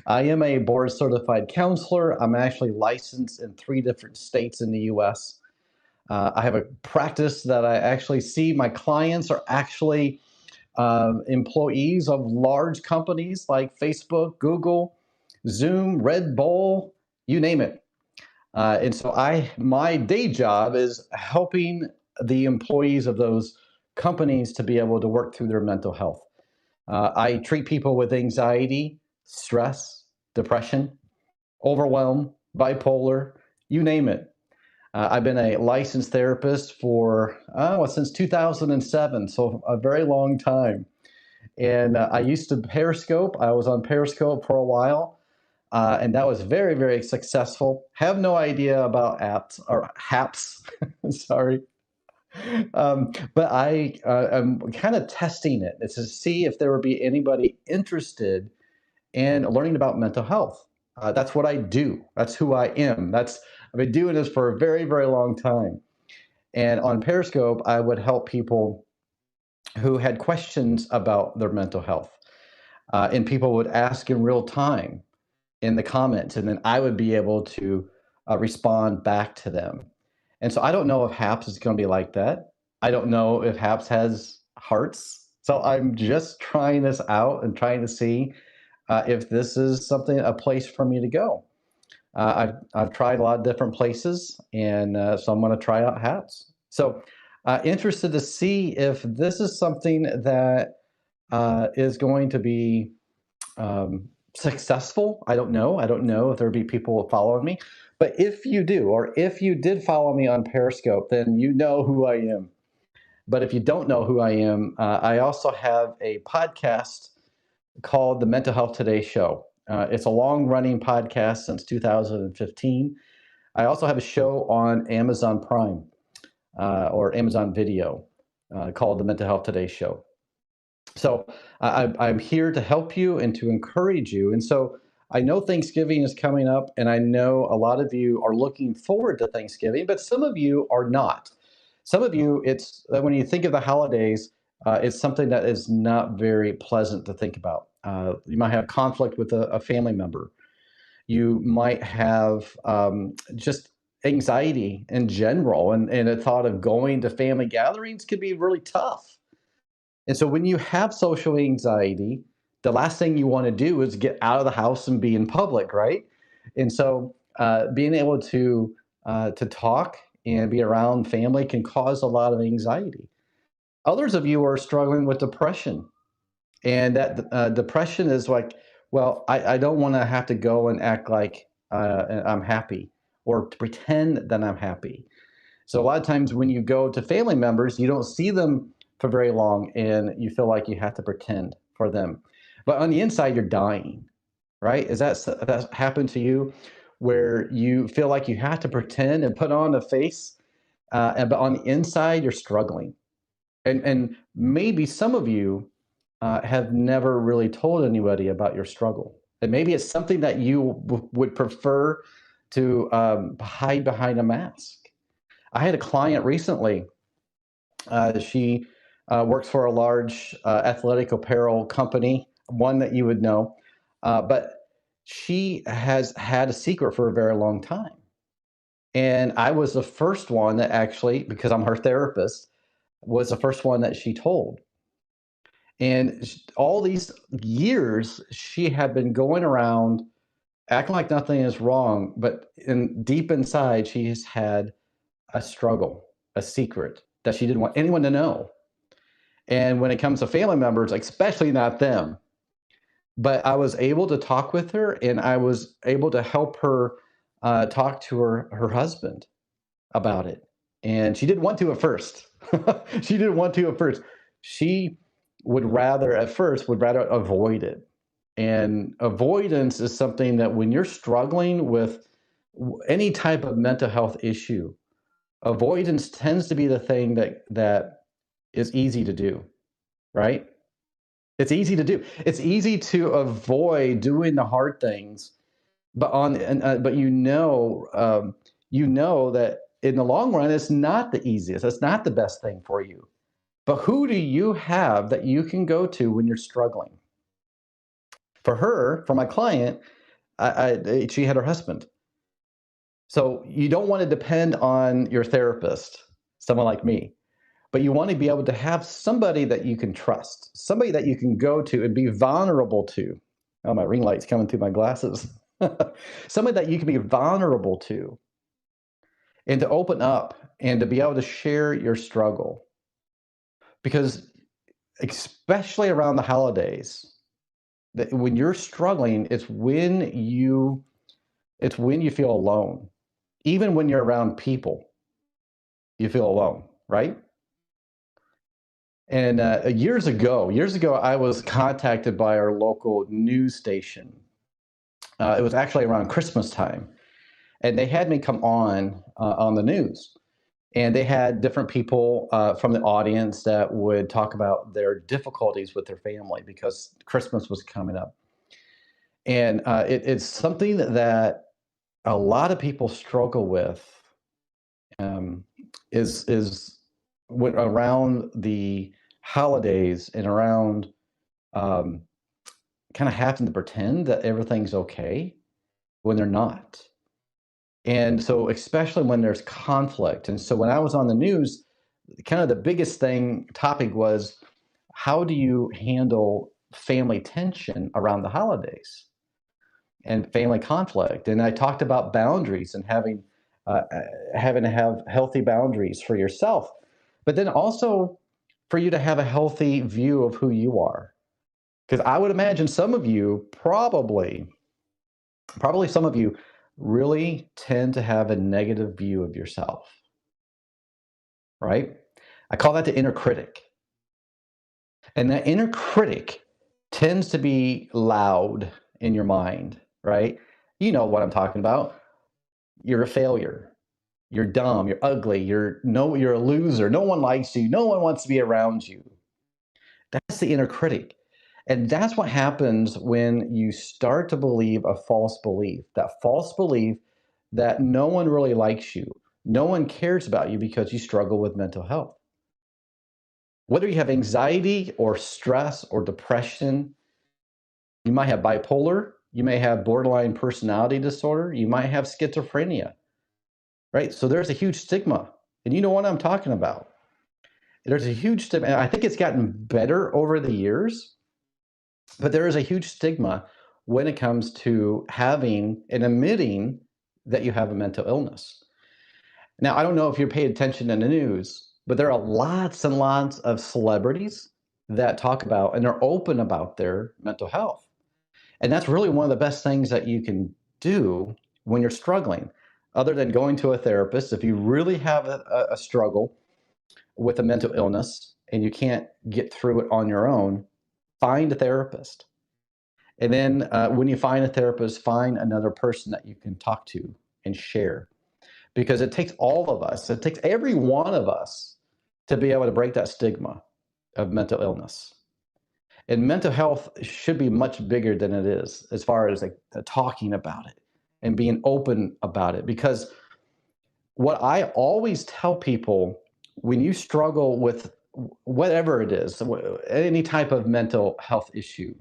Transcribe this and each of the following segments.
I am a board certified counselor. I'm actually licensed in 3 different states in the US. I have a practice that I actually see my clients are actually employees of large companies like Facebook, Google, Zoom, Red Bull, you name it. And so my day job is helping the employees of those companies to be able to work through their mental health. I treat people with anxiety, stress, depression, overwhelm, bipolar, you name it. I've been a licensed therapist for since 2007, so a very long time. And I used to Periscope. I was on Periscope for a while, and that was very, very successful. Have no idea about apps or haps. Sorry. But I am kind of testing it. It's to see if there would be anybody interested in learning about mental health. That's what I do. That's who I am. I've been doing this for a very, very long time. And on Periscope, I would help people who had questions about their mental health. And people would ask in real time in the comments, and then I would be able to respond back to them. And so I don't know if HAPS is going to be like that. I don't know if HAPS has hearts. So I'm just trying this out and trying to see if this is a place for me to go. I've tried a lot of different places, and so I'm going to try out HAPS. So interested to see if this is something that is going to be successful. I don't know. I don't know if there'll be people following me. But if you do, or if you did follow me on Periscope, then you know who I am. But if you don't know who I am, I also have a podcast called the Mental Health Today Show. It's a long running podcast since 2015. I also have a show on Amazon Prime or Amazon Video called the Mental Health Today Show. So I'm here to help you and to encourage you. And so I know Thanksgiving is coming up, and I know a lot of you are looking forward to Thanksgiving, but some of you are not. Some of you, it's when you think of the holidays, it's something that is not very pleasant to think about. You might have conflict with a family member. You might have just anxiety in general, and the thought of going to family gatherings can be really tough. And so when you have social anxiety, the last thing you want to do is get out of the house and be in public, right? And so being able to talk and be around family can cause a lot of anxiety. Others of you are struggling with depression, and that depression is like, well, I don't want to have to go and act like I'm happy or to pretend that I'm happy. So a lot of times when you go to family members, you don't see them for very long, and you feel like you have to pretend for them. But on the inside, you're dying, right? That happened to you, where you feel like you have to pretend and put on a face, but on the inside, you're struggling. And maybe some of you have never really told anybody about your struggle, and maybe it's something that you would prefer to hide behind a mask. I had a client recently. She works for a large athletic apparel company, one that you would know, but she has had a secret for a very long time. And I was the first one that actually, because I'm her therapist, was the first one that she told. And all these years, she had been going around acting like nothing is wrong, but deep inside, she has had a struggle, a secret that she didn't want anyone to know. And when it comes to family members, especially not them, but I was able to talk with her, and I was able to help her talk to her husband about it. And she didn't want to at first. She didn't want to at first. She would rather, at first, would rather avoid it. And avoidance is something that when you're struggling with any type of mental health issue, avoidance tends to be the thing that is easy to do, right? It's easy to do. It's easy to avoid doing the hard things, but you know that in the long run, it's not the easiest. It's not the best thing for you. But who do you have that you can go to when you're struggling? For her, for my client, she had her husband. So you don't want to depend on your therapist, someone like me, but you want to be able to have somebody that you can trust, somebody that you can go to and be vulnerable to. Oh, my ring light's coming through my glasses. Somebody that you can be vulnerable to and to open up and to be able to share your struggle. Because especially around the holidays, that when you're struggling, it's when you feel alone. Even when you're around people, you feel alone, right? And years ago, I was contacted by our local news station. It was actually around Christmas time, and they had me come on the news. And they had different people from the audience that would talk about their difficulties with their family because Christmas was coming up. And it's something that a lot of people struggle with, um, is when around the holidays and around, um, kind of having to pretend that everything's okay when they're not. And so, especially when there's conflict. And so, when I was on the news, kind of the biggest topic was, how do you handle family tension around the holidays and family conflict? And I talked about boundaries and having to have healthy boundaries for yourself, but then also for you to have a healthy view of who you are. Because I would imagine some of you probably some of you really tend to have a negative view of yourself, right? I call that the inner critic. And that inner critic tends to be loud in your mind, right? You know what I'm talking about. You're a failure. You're dumb. You're ugly. You're a loser. No one likes you. No one wants to be around you. That's the inner critic. And that's what happens when you start to believe a false belief, that false belief that no one really likes you. No one cares about you because you struggle with mental health. Whether you have anxiety or stress or depression, you might have bipolar, you may have borderline personality disorder, you might have schizophrenia, right? So there's a huge stigma. And you know what I'm talking about. There's a huge stigma. And I think it's gotten better over the years, but there is a huge stigma when it comes to having and admitting that you have a mental illness. Now, I don't know if you pay attention in the news, but there are lots and lots of celebrities that talk about and are open about their mental health. And that's really one of the best things that you can do when you're struggling, other than going to a therapist. If you really have a struggle with a mental illness and you can't get through it on your own, find a therapist. And then when you find a therapist, find another person that you can talk to and share. Because it takes all of us, it takes every one of us to be able to break that stigma of mental illness. And mental health should be much bigger than it is, as far as like talking about it and being open about it. Because what I always tell people, when you struggle with whatever it is, any type of mental health issue,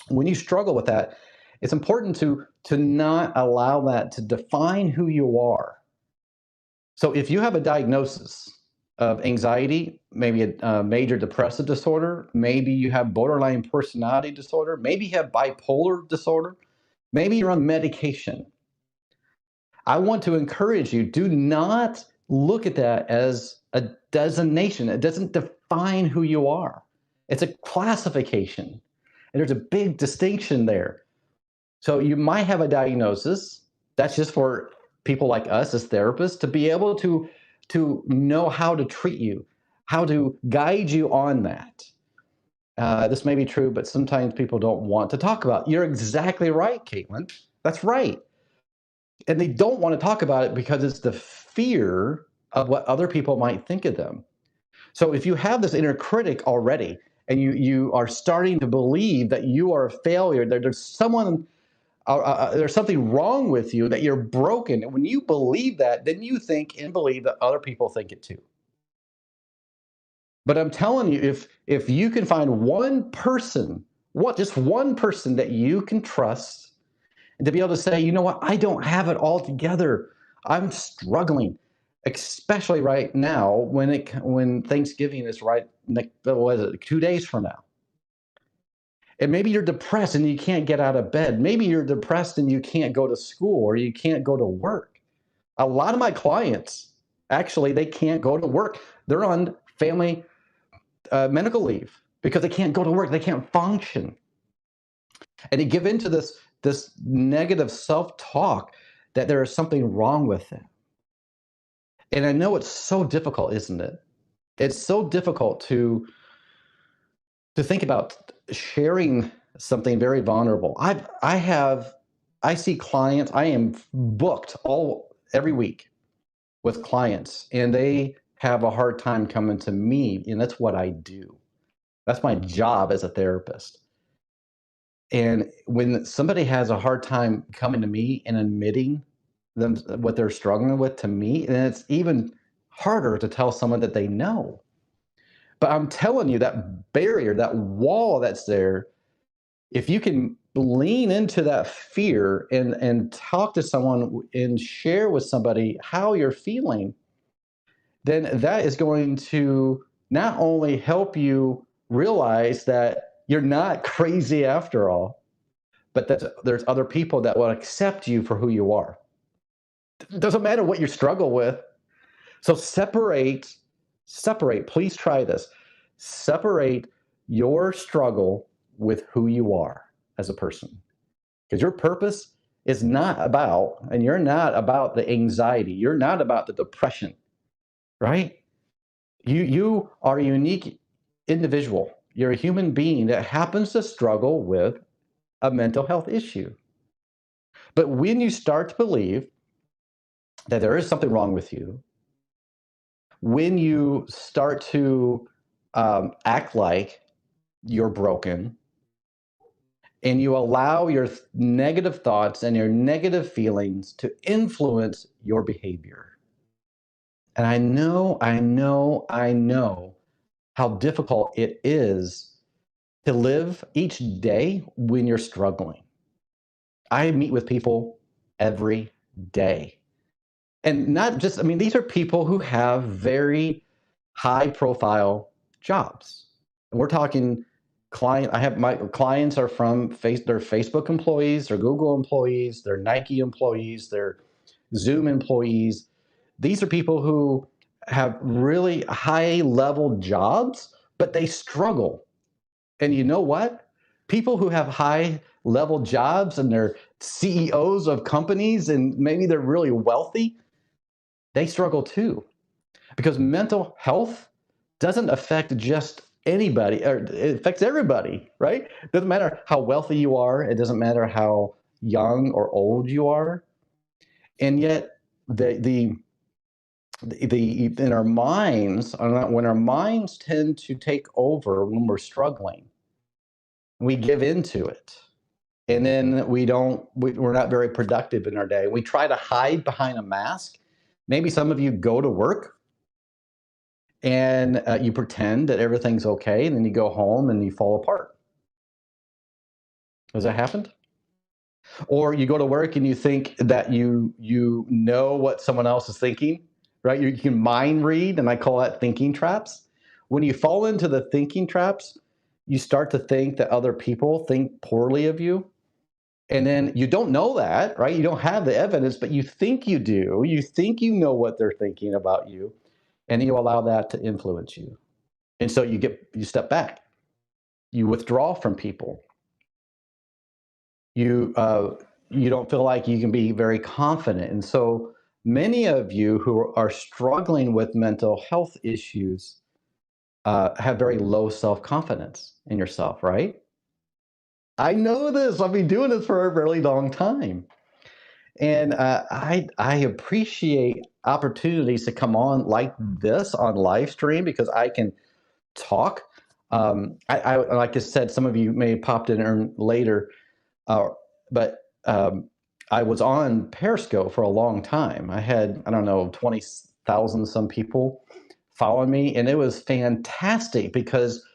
when you struggle with that, it's important to not allow that to define who you are. So if you have a diagnosis of anxiety, maybe a major depressive disorder, maybe you have borderline personality disorder, maybe you have bipolar disorder, maybe you're on medication. I want to encourage you, do not look at that as a designation. It doesn't define who you are. It's a classification. And there's a big distinction there. So you might have a diagnosis. That's just for people like us as therapists to be able to know how to treat you, how to guide you on that. This may be true, but sometimes people don't want to talk about it. You're exactly right, Caitlin. That's right. And they don't want to talk about it because it's the fear of what other people might think of them. So if you have this inner critic already, and you are starting to believe that you are a failure, there's something wrong with you, that you're broken. And when you believe that, then you think and believe that other people think it too. But I'm telling you, if you can find just one person that you can trust, and to be able to say, you know what, I don't have it all together. I'm struggling, especially right now when Thanksgiving is right next, what is it, 2 days from now. And maybe you're depressed and you can't get out of bed. Maybe you're depressed and you can't go to school or you can't go to work. A lot of my clients, actually, they can't go to work. They're on family medical leave because they can't go to work. They can't function. And they give into this negative self-talk that there is something wrong with them. And I know it's so difficult, isn't it? It's so difficult to think about sharing something very vulnerable. I see clients, I am booked every week with clients, and they have a hard time coming to me, and that's what I do. That's my job as a therapist. And when somebody has a hard time coming to me and admitting what they're struggling with to me, then it's even harder to tell someone that they know. But I'm telling you, that barrier, that wall that's there, if you can lean into that fear and talk to someone and share with somebody how you're feeling, then that is going to not only help you realize that you're not crazy after all, but that there's other people that will accept you for who you are. It doesn't matter what you struggle with. So separate, please try this. Separate your struggle with who you are as a person. Because your purpose is not about, and you're not about the anxiety, you're not about the depression, right? You are a unique individual. You're a human being that happens to struggle with a mental health issue. But when you start to believe that there is something wrong with you, when you start to act like you're broken, and you allow your negative thoughts and your negative feelings to influence your behavior. And I know how difficult it is to live each day when you're struggling. I meet with people every day. And not just, I mean, these are people who have very high profile jobs. And we're talking I have my clients are they're Facebook employees, they're Google employees, they're Nike employees, they're Zoom employees. These are people who have really high level jobs, but they struggle. And you know what? People who have high level jobs and they're CEOs of companies and maybe they're really wealthy, they struggle too. Because mental health doesn't affect just anybody, or it affects everybody, right? It doesn't matter how wealthy you are, it doesn't matter how young or old you are. And yet the in our minds, when our minds tend to take over when we're struggling, we give into it. And then we're not very productive in our day. We try to hide behind a mask. Maybe some of you go to work and you pretend that everything's okay, and then you go home and you fall apart. Has that happened? Or you go to work and you think that you know what someone else is thinking, right? You can mind read, and I call that thinking traps. When you fall into the thinking traps, you start to think that other people think poorly of you. And then you don't know that, right? You don't have the evidence, but you think you do. You think you know what they're thinking about you, and you allow that to influence you. And so you step back, you withdraw from people. You don't feel like you can be very confident. And so many of you who are struggling with mental health issues have very low self-confidence in yourself, right? I know this. I've been doing this for a really long time. And I appreciate opportunities to come on like this on live stream because I can talk. I like I said, some of you may have popped in later, but I was on Periscope for a long time. I had, I don't know, 20,000 some people following me, and it was fantastic because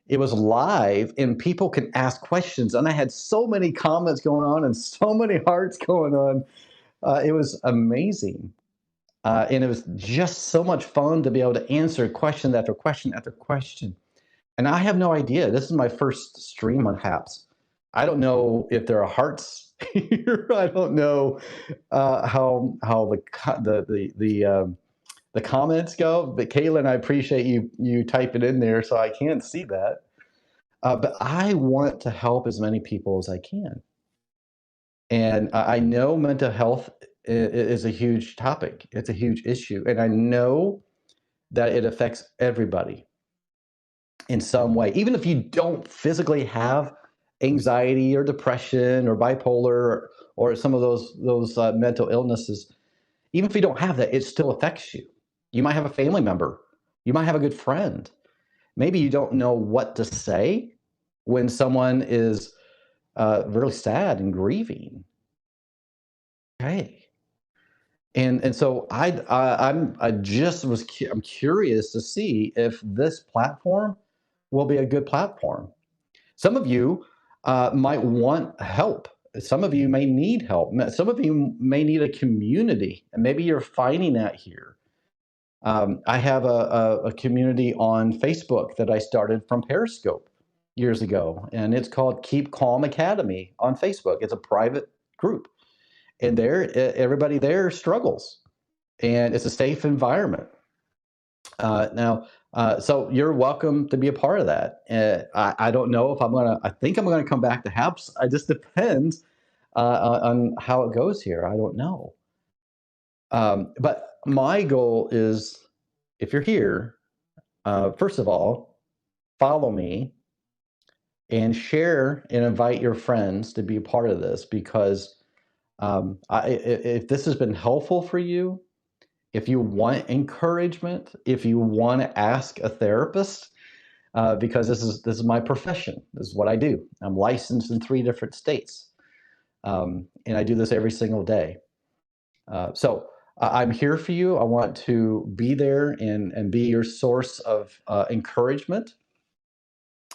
it was live and people can ask questions. And I had so many comments going on and so many hearts going on. It was amazing. And it was just so much fun to be able to answer question after question after question. And I have no idea. This is my first stream on Haps. I don't know if there are hearts here. I don't know how the comments go. But Caitlin, I appreciate you typing in there, so I can see that. But I want to help as many people as I can. And I know mental health is a huge topic. It's a huge issue, and I know that it affects everybody in some way. Even if you don't physically have anxiety or depression or bipolar or some of those mental illnesses, even if you don't have that, it still affects you. You might have a family member. You might have a good friend. Maybe you don't know what to say when someone is really sad and grieving. Okay. And so I'm curious to see if this platform will be a good platform. Some of you might want help. Some of you may need help. Some of you may need a community, and maybe you're finding that here. I have a community on Facebook that I started from Periscope years ago, and it's called Keep Calm Academy on Facebook. It's a private group, and everybody there struggles, and it's a safe environment. So you're welcome to be a part of that. I don't know if I think I'm gonna come back to HAPS. It just depends on how it goes here. I don't know. But my goal is, if you're here, first of all, follow me and share and invite your friends to be a part of this, because if this has been helpful for you, if you want encouragement, if you want to ask a therapist, because this is my profession, this is what I do. I'm licensed in 3 different states, and I do this every single day. So I'm here for you. I want to be there and be your source of encouragement.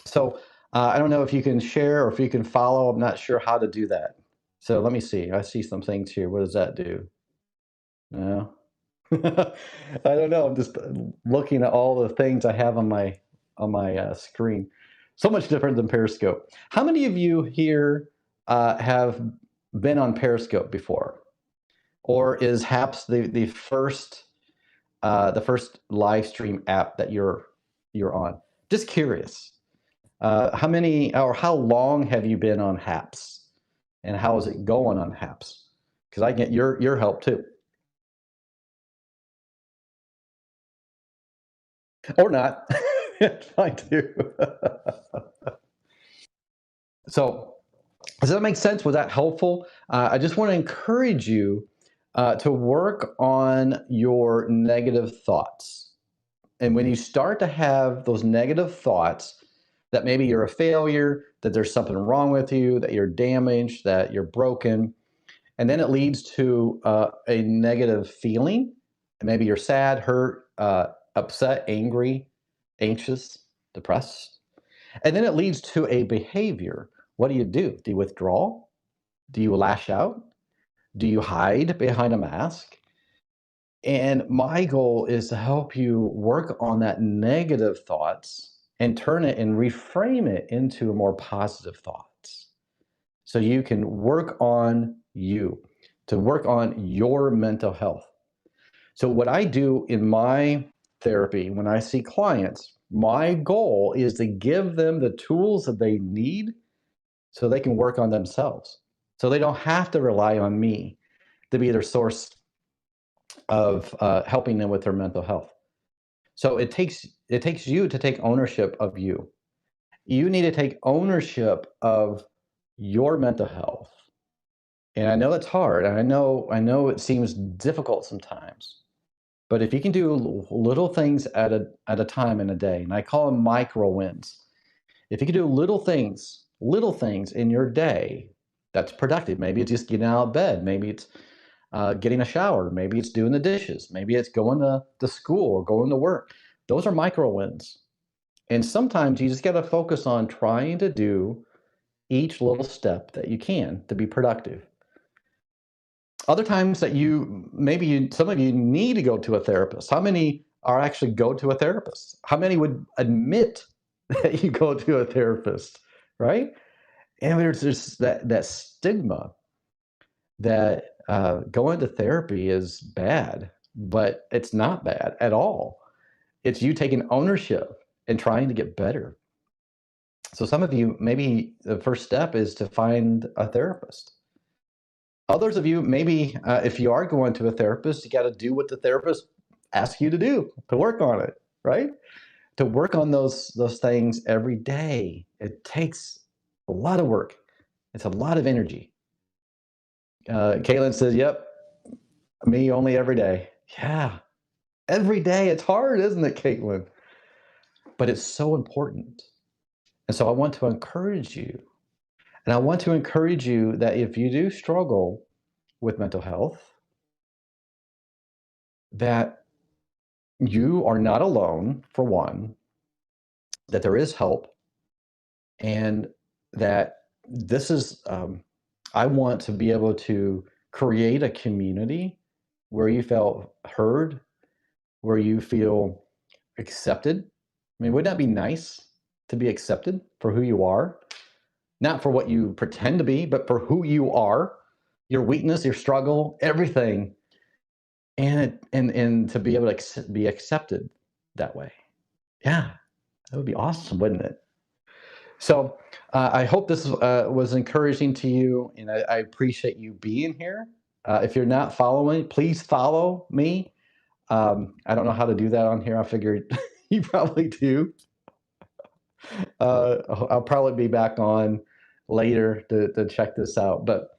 So I don't know if you can share or if you can follow. I'm not sure how to do that. So let me see. I see some things here. What does that do? No. I don't know. I'm just looking at all the things I have on my screen. So much different than Periscope. How many of you here have been on Periscope before, or is HAPS the first live stream app that you're on? Just curious. How many or how long have you been on HAPS, and how is it going on HAPS? Because I get your help too. Or not. It's fine too. So, does that make sense? Was that helpful? I just want to encourage you to work on your negative thoughts. And when you start to have those negative thoughts that maybe you're a failure, that there's something wrong with you, that you're damaged, that you're broken, and then it leads to a negative feeling. And maybe you're sad, hurt, upset, angry, anxious, depressed. And then it leads to a behavior. What do? Do you withdraw? Do you lash out? Do you hide behind a mask? And my goal is to help you work on that negative thoughts and turn it and reframe it into a more positive thoughts. So you can work on you, to work on your mental health. So what I do in my therapy, when I see clients, my goal is to give them the tools that they need so they can work on themselves. So they don't have to rely on me to be their source of helping them with their mental health. So it takes you to take ownership of you. You need to take ownership of your mental health. And I know it's hard. And I know it seems difficult sometimes. But if you can do little things at a time in a day, and I call them micro wins. If you can do little things in your day, that's productive. Maybe it's just getting out of bed. Maybe it's getting a shower. Maybe it's doing the dishes. Maybe it's going to school or going to work. Those are micro wins. And sometimes you just got to focus on trying to do each little step that you can to be productive. Other times that some of you need to go to a therapist. How many are actually go to a therapist? How many would admit that you go to a therapist, right? And there's just that stigma that going to therapy is bad, but it's not bad at all. It's you taking ownership and trying to get better. So some of you, maybe the first step is to find a therapist. Others of you, maybe if you are going to a therapist, you got to do what the therapist asks you to do to work on it, right? To work on those things every day. It takes a lot of work. It's a lot of energy. Caitlin says, "Yep, me only every day." Yeah, every day. It's hard, isn't it, Caitlin? But it's so important. And so I want to encourage you. And I want to encourage you that if you do struggle with mental health, that you are not alone, for one, that there is help, and that this is, I want to be able to create a community where you feel heard, where you feel accepted. I mean, wouldn't that be nice to be accepted for who you are? Not for what you pretend to be, but for who you are, your weakness, your struggle, everything. And to be able to be accepted that way. Yeah, that would be awesome, wouldn't it? So I hope this was encouraging to you, and I appreciate you being here. If you're not following, please follow me. I don't know how to do that on here. I figured you probably do. I'll probably be back on later to check this out. But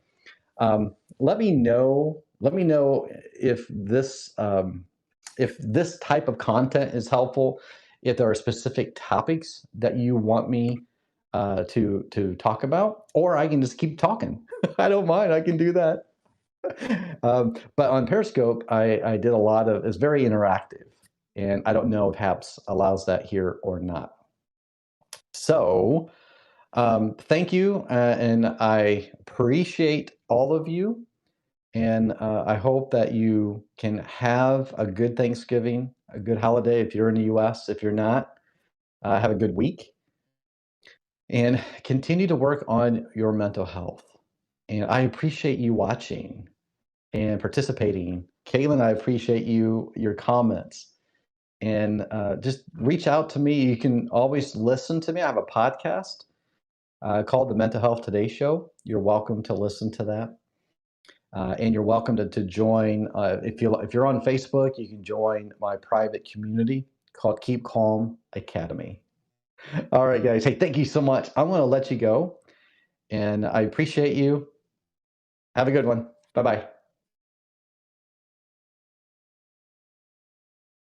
let me know. Let me know if this type of content is helpful. If there are specific topics that you want me to talk about, or I can just keep talking. I don't mind. I can do that. But on Periscope, I did a lot of. It's very interactive, and I don't know if Haps allows that here or not. So thank you, and I appreciate all of you. And I hope that you can have a good Thanksgiving, a good holiday if you're in the US. If you're not, have a good week and continue to work on your mental health. And I appreciate you watching and participating. Kaylin, I appreciate your comments. And just reach out to me. You can always listen to me. I have a podcast called The Mental Health Today Show. You're welcome to listen to that. And you're welcome to join. If you're on Facebook, you can join my private community called Keep Calm Academy. All right, guys. Hey, thank you so much. I'm going to let you go, and I appreciate you. Have a good one. Bye bye.